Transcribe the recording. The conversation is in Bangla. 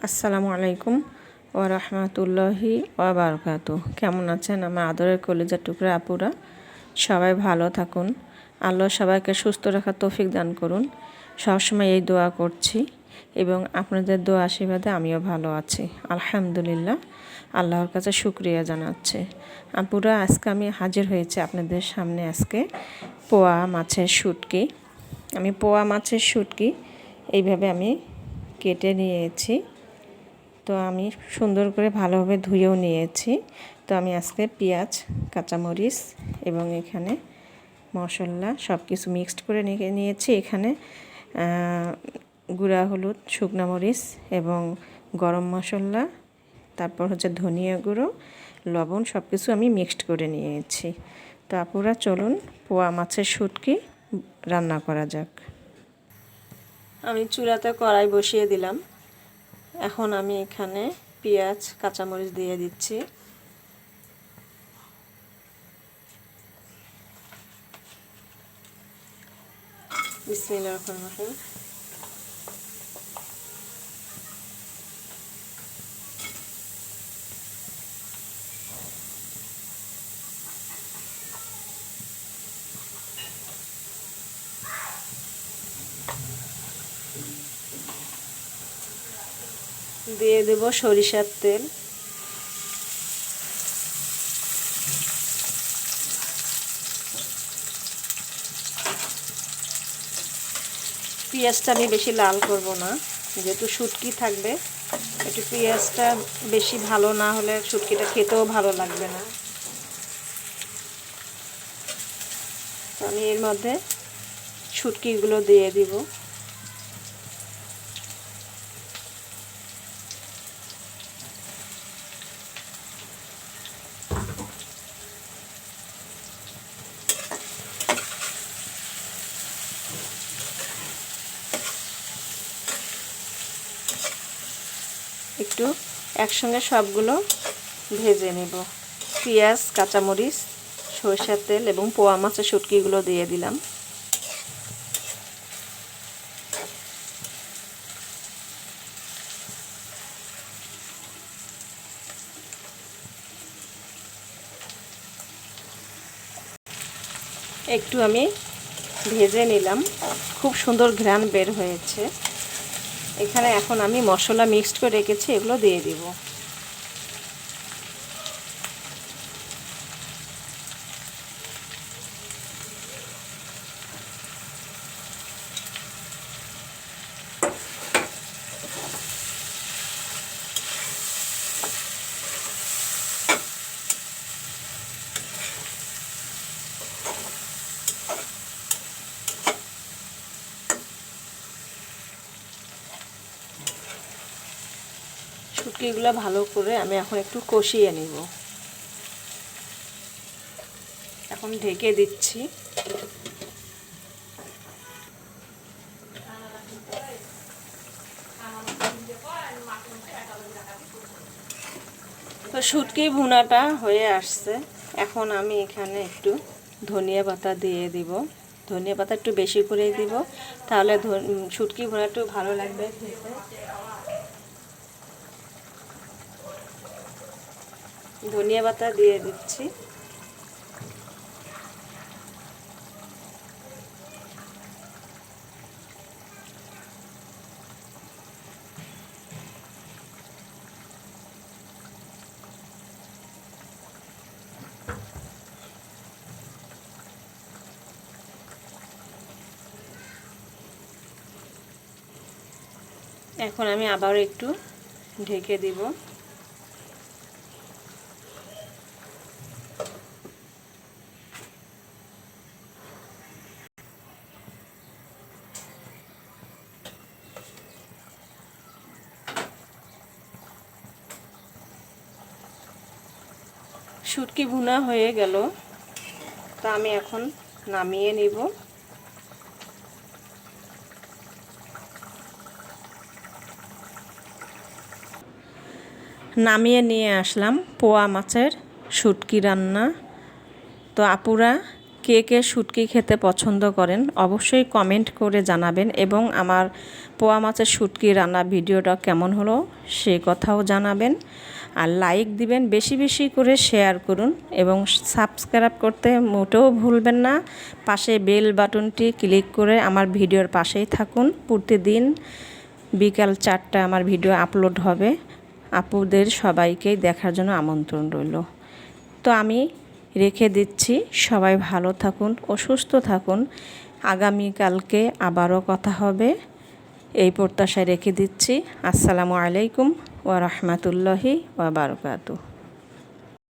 আসসালামু আলাইকুম ওয়া রাহমাতুল্লাহি ওয়া বারাকাতুহু। কেমন আছেন আমার আদরের কলিজার টুকরা আপুরা? সবাই ভালো থাকুন, আল্লাহ সবাইকে সুস্থ রাখার তৌফিক দান করুন। সবসময় এই দোয়া করছি এবং আপনাদের দোয়া আশীর্বাদে আমিও ভালো আছি আলহামদুলিল্লাহ। আল্লাহর কাছে শুকরিয়া জানাচ্ছি। আপুরা, আজকে আমি হাজির হয়েছি আপনাদের সামনে আজকে পোয়া মাছের শুটকি। আমি পোয়া মাছের শুটকি এইভাবে আমি কেটে নিয়েছি। তো আমি সুন্দর করে ভালোভাবে ধুয়েও নিয়েছি। তো আমি আজকে পেঁয়াজ, কাঁচামরিচ এবং এখানে মশলা সব কিছু মিক্সড করে নিয়েছি। এখানে গুঁড়া হলুদ, শুকনো মরিচ এবং গরম মশলা, তারপর হচ্ছে ধনিয়া গুঁড়ো, লবণ সব কিছু আমি মিক্সড করে নিয়েছি। তো আপুরা চলুন পোয়া মাছের শুটকি রান্না করা যাক। আমি চুলাতে কড়াই বসিয়ে দিলাম। এখন আমি এখানে পেঁয়াজ, কাঁচামরিচ দিয়ে দিচ্ছি। বিসমিল্লাহির রহমানির রহিম। দিয়ে দেব সরিষার তেল। পেঁয়াজটা আমি বেশি লাল করব না, যেহেতু শুটকি থাকবে। একটু পেঁয়াজটা বেশি ভালো না হলে শুটকিটা খেতেও ভালো লাগবে না। তো আমি এর মধ্যে শুটকিগুলো দিয়ে দিব। একটু একসঙ্গে সবগুলো ভেজে নেব। পেঁয়াজ, কাঁচামরিচ, সরষের তেল এবং পোয়া মাছের শুটকিগুলো দিয়ে দিলাম। একটু আমি ভেজে নিলাম, খুব সুন্দর ঘ্রাণ বের হয়েছে। এখানে এখন আমি মশলা মিক্সড করে রেখেছি, এগুলো দিয়ে দিব। শুটকিগুলো ভালো করে আমি এখন একটু কষিয়ে নিব। এখন ঢেকে দিচ্ছি। তো শুটকি ভুনাটা হয়ে আসছে। এখন আমি এখানে একটু ধনিয়া পাতা দিয়ে দিব। ধনিয়া পাতা একটু বেশি করেই দিব, তাহলে শুটকি ভুনা একটু ভালো লাগবে খেতে। ধনিয়া পাতা দিয়ে দিচ্ছি। এখন আমি আবার একটু ঢেকে দিব। শুটকি ভুনা হয়ে গেল, তা আমি এখন নামিয়ে নিব। নামিয়ে নিয়ে আসলাম পোয়া মাছের শুটকি রান্না। তো আপুরা কে কে শুটকি খেতে পছন্দ করেন অবশ্যই কমেন্ট করে জানাবেন এবং আমার পোয়া মাছের শুটকি রান্না ভিডিওটা কেমন হলো সেই কথাও জানাবেন, আর লাইক দিবেন, বেশি বেশি করে শেয়ার করুন এবং সাবস্ক্রাইব করতে মোটেও ভুলবেন না। পাশে বেল বাটনটি ক্লিক করে আমার ভিডিওর পাশেই থাকুন। প্রতিদিন বিকাল 4টায় আমার ভিডিও আপলোড হবে। আপুদের সবাইকেই দেখার জন্য আমন্ত্রণ রইল। তো আমি রেখে দিচ্ছি, সবাই ভালো থাকুন ও সুস্থ থাকুন। আগামীকালকে আবারও কথা হবে, এই প্রত্যাশায় রেখে দিচ্ছি। আসসালামু আলাইকুম ওয়া রাহমাতুল্লাহি ওয়া বারাকাতুহু।